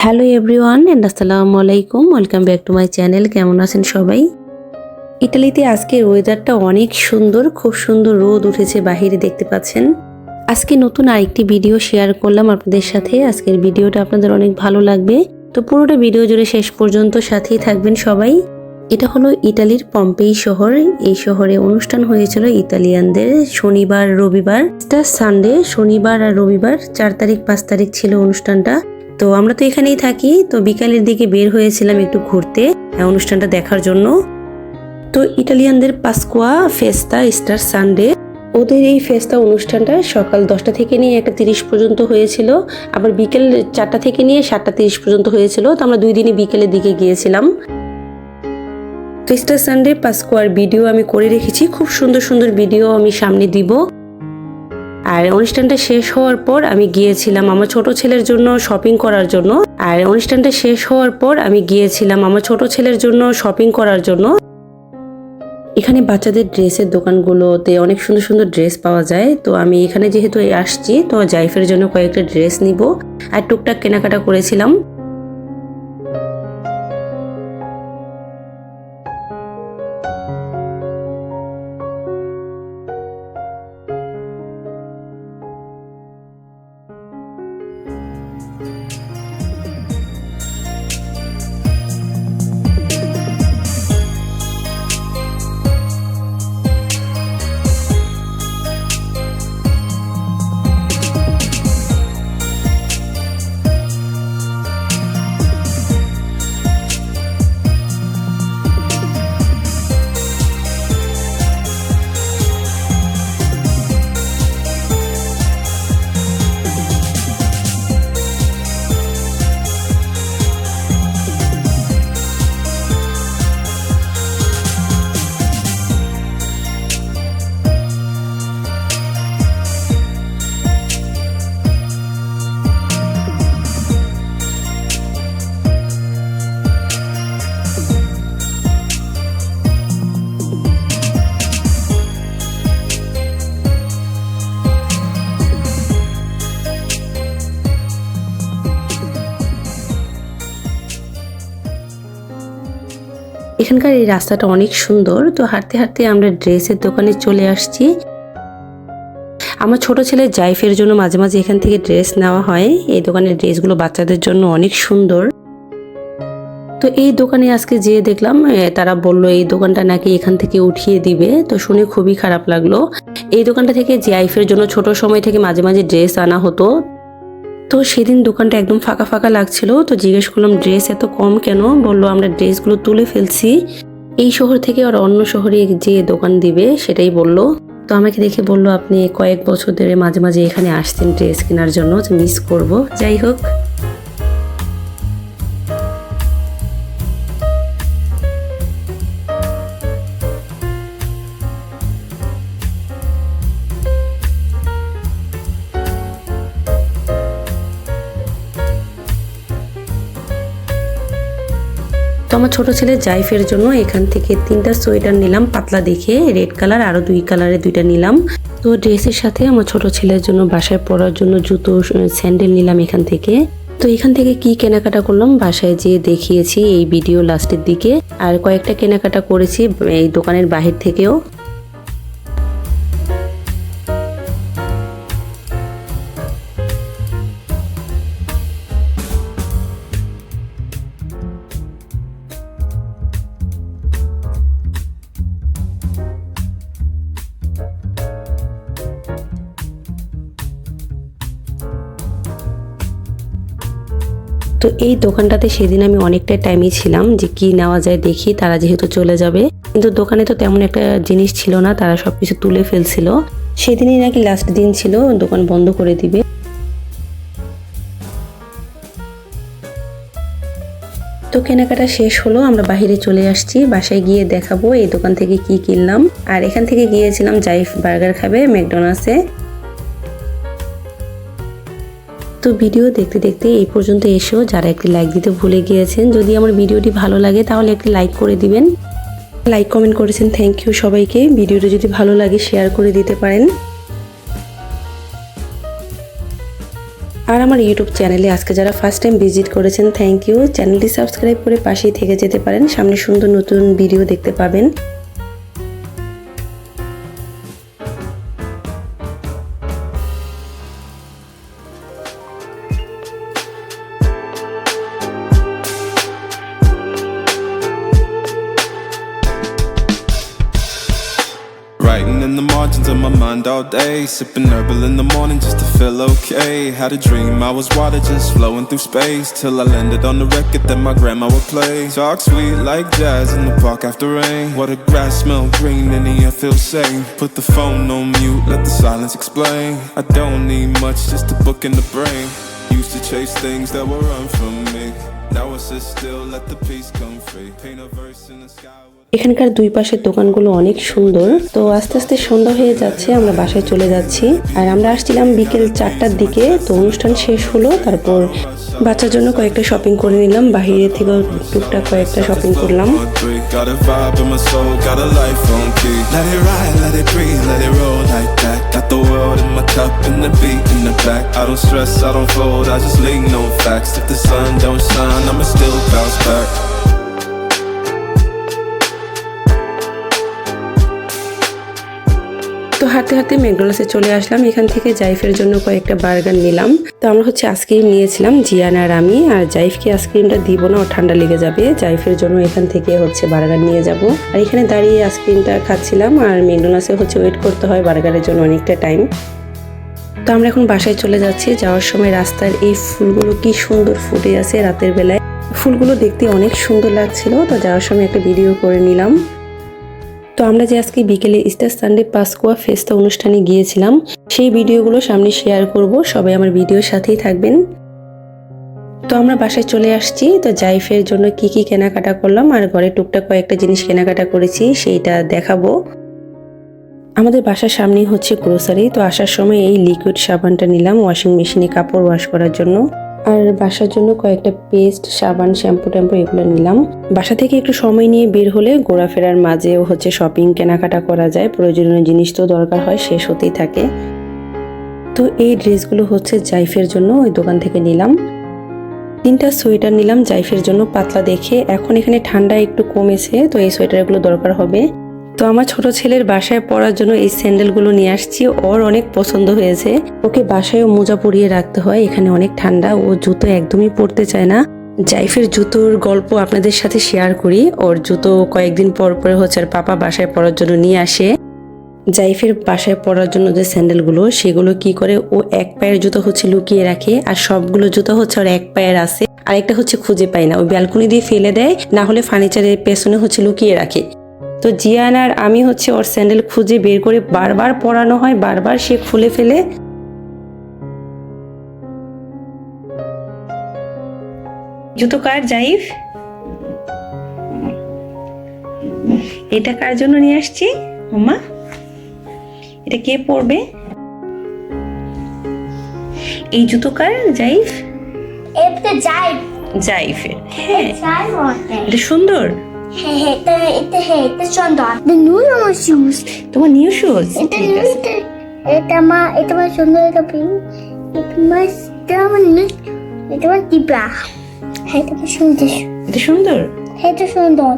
Hello everyone and আসসালামু আলাইকুম, welcome back to my channel. কেমন আছেন সবাই? ইতালিতে আজকের ওয়েদারটা অনেক সুন্দর, খুব সুন্দর রোদ উঠেছে বাহিরে, দেখতে পাচ্ছেন। আজকে নতুন আরেকটি ভিডিও শেয়ার করলাম আপনাদের সাথে। আজকের ভিডিওটা আপনাদের অনেক ভালো লাগবে, তো পুরোটা ভিডিও জুড়ে শেষ পর্যন্ত সাথেই থাকবেন সবাই। এটা হলো ইতালির পম্পেই শহর। এই শহরে অনুষ্ঠান হয়েছিল ইতালিয়ানদের শনিবার রবিবার, সানডে, শনিবার আর রবিবার 4 তারিখ 5 তারিখ ছিল অনুষ্ঠানটা। তো আমরা তো এখানেই থাকি, তো বিকালের দিকে বের হয়েছিলাম একটু ঘুরতে অনুষ্ঠানটা দেখার জন্য। তো ইটালিয়ানদের পাস্কুয়া ফেস্তা স্টার সানডে, ওদের এই ফেস্তা অনুষ্ঠানটা সকাল 10টা থেকে নিয়ে 1:30 পর্যন্ত হয়েছিল, আবার বিকেল 4টা থেকে নিয়ে 7:30 পর্যন্ত হয়েছিল। তো আমরা 2 দিনই বিকেলের দিকে গিয়েছিলাম। তো স্টার সানডে পাস্কুয়ার ভিডিও আমি করে রেখেছি, খুব সুন্দর সুন্দর ভিডিও আমি সামনে দিব। আর অনুষ্ঠানটা শেষ হওয়ার পর আমি গিয়েছিলাম আমার ছোট ছেলের জন্য শপিং করার জন্য। এখানে বাচ্চাদের ড্রেসের দোকানগুলোতে অনেক সুন্দর সুন্দর ড্রেস পাওয়া যায়। তো আমি এখানে যেহেতু আসছি, তো জাইফের জন্য কয়েকটা ড্রেস নিব আর টুকটাক কেনাকাটা করেছিলাম। এখানকার এই রাস্তাটা অনেক সুন্দর। তো হাঁটতে হাঁটতে আমরা ড্রেসের দোকানে চলে আসছি। আমার ছোট ছেলে জাইফের জন্য মাঝে মাঝে এখান থেকে ড্রেস নেওয়া হয়। এই দোকানের ড্রেসগুলো বাচ্চাদের জন্য অনেক সুন্দর। তো এই দোকানে আজকে যেয়ে দেখলাম তারা বলল এই দোকানটা নাকি এখান থেকে উঠিয়ে দিবে। তো শুনে খুবই খারাপ লাগলো। এই দোকানটা থেকে জাইফের জন্য ছোট সময় থেকে মাঝে মাঝে ড্রেস আনা হতো। তো সেদিন দোকানটা একদম ফাঁকা ফাঁকা লাগছিল। তো জিজ্ঞেস করলাম ড্রেস এত কম কেন? বললো আমরা ড্রেসগুলো তুলে ফেলছি, এই শহর থেকে আর অন্য শহরে যে দোকান দিবে সেটাই বললো। তো আমাকে দেখে বললো আপনি কয়েক বছর ধরে মাঝে মাঝে এখানে আসতেন ড্রেস কেনার জন্য, মিস করব। যাই হোক, তো আমার ছোট ছেলে জাইফের জন্য এখান থেকে 3টা সোয়েটার নিলাম পাতলা দেখে, রেড কালার, আরো 2 কালারের 2টা নিলাম। তো ড্রেসের সাথে আমার ছোট ছেলের জন্য বাসায় পরার জন্য জুতো স্যান্ডেল নিলাম এখান থেকে। তো এখান থেকে কি কেনাকাটা করলাম বাসায় যেয়ে দেখিয়েছি এই ভিডিও লাস্টের দিকে। আর কয়েকটা কেনাকাটা করেছি এই দোকানের বাহির থেকেও। তো এই দোকানটাতে সেদিন আমি অনেকটা টাইমই ছিলাম যে কি নেওয়া যায় দেখি, তারা যেহেতু চলে যাবে। কিন্তু দোকানে তো তেমন একটা জিনিস ছিল না, তারা সবকিছু তুলে ফেলছিল। সেদিনই নাকি লাস্ট দিন ছিল, দোকান বন্ধ করে দিবে। তো কেনাকাটা শেষ হলো, আমরা বাহিরে চলে আসছি। বাসায় গিয়ে দেখাবো এই দোকান থেকে কি কিনলাম। আর এখান থেকে গিয়েছিলাম জাইফ বার্গার খাবে ম্যাকডোনাল্ডসে। তো ভিডিও দেখতে দেখতে এই পর্যন্ত এসেও যারা একটি লাইক দিতে ভুলে গিয়েছেন, যদি আমার ভিডিওটি ভালো লাগে তাহলে একটি লাইক করে দিবেন। লাইক কমেন্ট করেছেন, থ্যাংক ইউ সবাইকে। ভিডিওটা যদি ভালো লাগে শেয়ার করে দিতে পারেন। আর আমার ইউটিউব চ্যানেলে আজকে যারা ফার্স্ট টাইম ভিজিট করেছেন থ্যাংক ইউ। চ্যানেলটি সাবস্ক্রাইব করে পাশেই থেকে যেতে পারেন, সামনে সুন্দর নতুন ভিডিও দেখতে পাবেন। Writing in the margins of my mind all day, sipping herbal in the morning just to feel okay. Had a dream I was water just flowing through space, till I landed on the record that my grandma would play. Talk sweet like jazz in the park after rain. What the grass smell green and the air feels sane. Put the phone on mute, let the silence explain. I don't need much, just a book in the brain. Used to chase things that were run from me. Now I sit still, let the peace come free. Paint a verse in the sky. এখানকার দুই পাশের দোকানগুলো অনেক সুন্দর। তো আস্তে আস্তে সন্ধ্যা হয়ে যাচ্ছে, আমরা বাসায় চলে যাচ্ছি। আর আমরা আসছিলাম বিকেল 4টার দিকে। তো অনুষ্ঠান শেষ হলো, তারপর বাচ্চার জন্য কয়েকটা শপিং করে নিলাম, বাইরে থেকে টুকটাক কয়েকটা শপিং করলাম। Got a vibe in my soul, got a life on key. Let it ride, let it breathe, let it roll like that. Got the world in my cup and the beat in the back. I don't stress, I don't fold, I just lean no facts. If the sun don't shine, I'ma still bounce back. তো হাঁটতে হাঁটতে ম্যাকডোনাল্ডসে চলে আসলাম। এখান থেকে জাইফের জন্য কয়েকটা burger নিলাম। তো আমরা হচ্ছে আইসক্রিম নিয়েছিলাম, জিয়ান আর আমি। আর জাইফকে আইসক্রিমটা দিব না, ওর ঠান্ডা লেগে যাবে। জাইফের জন্য এখান থেকে হচ্ছে বার্গার নিয়ে যাব। আর এখানে দাঁড়িয়ে আইসক্রিমটা খাচ্ছিলাম। আর ম্যাকডোনাল্ডসে হচ্ছে ওয়েট করতে হয় বার্গারের জন্য অনেকটা টাইম। তো আমরা এখন বাসায় চলে যাচ্ছি। যাওয়ার সময় রাস্তার এই ফুলগুলো কি সুন্দর ফুটে আছে রাতের বেলায়। ফুলগুলো দেখতে অনেক সুন্দর লাগছিল। তো যাওয়ার সময় একটা ভিডিও করে নিলাম। তো আমরা যে আজকে বিকেলে ইস্টার সানডে পাসকোয়া ফেস্টা অনুষ্ঠানে গিয়েছিলাম, সেই ভিডিওগুলো সামনে শেয়ার করব। সবাই আমার ভিডিওর সাথেই থাকবেন। তো আমরা বাসায় চলে আসছি। তো জাইফের জন্য কি কি কেনাকাটা করলাম আর ঘরে টুকটাক কয়েকটা জিনিস কেনাকাটা করেছি, সেইটা দেখাবো। আমাদের বাসার সামনেই হচ্ছে গ্রোসারি। তো আসার সময় এই লিকুইড সাবানটা নিলাম ওয়াশিং মেশিনে কাপড় ওয়াশ করার জন্য। আর বাসার জন্য কয়েকটা পেস্ট, সাবান, শ্যাম্পু ট্যাম্পু এগুলো নিলাম। বাসা থেকে একটু সময় নিয়ে বের হলে ঘোরাফেরার মাঝেও হচ্ছে শপিং কেনাকাটা করা যায়। প্রয়োজনীয় জিনিস তো দরকার হয়, শেষ হতেই থাকে। তো এই ড্রেসগুলো হচ্ছে জাইফের জন্য ওই দোকান থেকে নিলাম। 3টা সোয়েটার নিলাম জাইফের জন্য পাতলা দেখে। এখন এখানে ঠান্ডা একটু কমেছে, তো এই সোয়েটারগুলো দরকার হবে। তো আমার ছোট ছেলের বাসায় পরার জন্য এই স্যান্ডেলগুলো নিয়ে আসছি। ওর অনেক পছন্দ হয়েছে। ওকে বাসায়ও মোজা পরিয়ে রাখতে হয়, এখানে অনেক ঠান্ডা। ও জুতো একদমই পরতে চায় না। জাইফের জুতোর গল্প আপনাদের সাথে শেয়ার করি। ওর জুতো কয়েকদিন পর পরে হচ্ছে আর পাপা বাসায় পরার জন্য নিয়ে আসে। জাইফের বাসায় পরার জন্য যে স্যান্ডেলগুলো, সেগুলো কি করে, ও এক পায়ের জুতো হচ্ছে লুকিয়ে রাখে, আর সবগুলো জুতো হচ্ছে ওর এক পায়ের আছে, আরেকটা হচ্ছে খুঁজে পায় না। ওই ব্যালকনি দিয়ে ফেলে দেয়, না হলে ফার্নিচারের পেছনে হচ্ছে লুকিয়ে রাখে। তো জিয়ান আর আমি হচ্ছে ওর স্যান্ডেল খুঁজে বের করে বারবার পরানো হয়, বারবার সে খুলে ফেলে। জুতো কার জাইফ? এটা কার জন্য নিয়ে আসছি মামা? এটা কে পরবে? এই জুতো কার জাইফ? এটা জাইফ। জাইফের। হ্যাঁ, জাইফ। এটা সুন্দর। এটা সুন্দর। The new shoes. তোমার নিউ শুজ? এটা মা সুন্দর এটা পিঙ্ক। এটা মা দিবা। এটা সুন্দর। এটা সুন্দর। এটা সুন্দর।